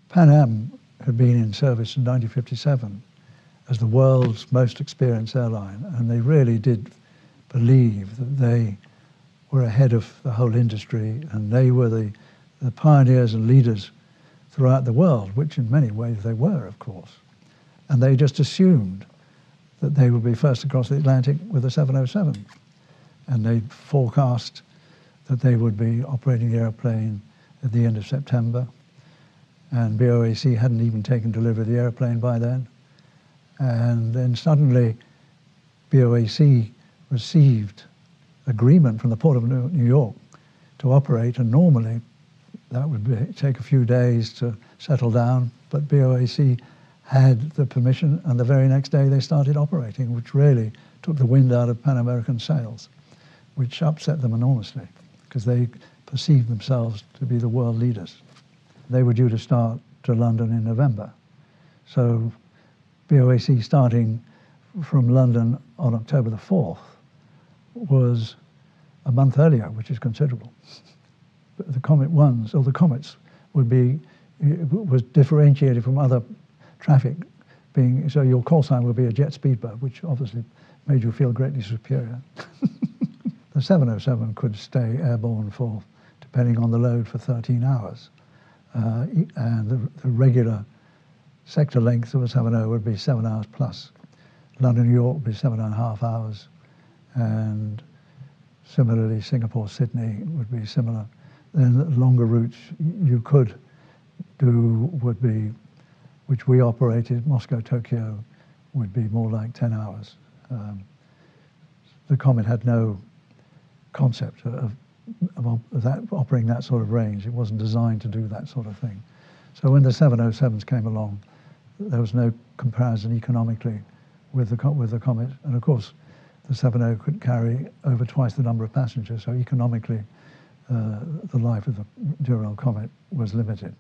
Pan Am had been in service in 1957 as the world's most experienced airline, and they really did believe that they were ahead of the whole industry, and they were the pioneers and leaders throughout the world, which in many ways they were, of course. And they just assumed that they would be first across the Atlantic with a 707. And they forecast that they would be operating the airplane at the end of September. And BOAC hadn't even taken delivery of the airplane by then. And then suddenly BOAC received agreement from the Port of New York to operate, and normally that would take a few days to settle down, but BOAC had the permission, and the very next day they started operating, which really took the wind out of Pan American sails, which upset them enormously because they perceived themselves to be the world leaders. They were due to start to London in November. So BOAC starting from London on October the 4th was a month earlier, which is considerable. The Comet ones, or the Comets, was differentiated from other traffic, being, so your call sign would be a jet speedboat, which obviously made you feel greatly superior. The 707 could stay airborne for, depending on the load, for 13 hours. And the regular sector length of a 70 would be 7 hours plus. London, New York would be 7.5 hours. And similarly, Singapore, Sydney would be similar. Then the longer routes you could do would be, which we operated, Moscow, Tokyo, would be more like 10 hours. The Comet had no concept of operating that sort of range. It wasn't designed to do that sort of thing. So when the 707s came along, there was no comparison economically with the Comet. And of course, the 70 could carry over twice the number of passengers, so economically, the life of the Dural Comet was limited.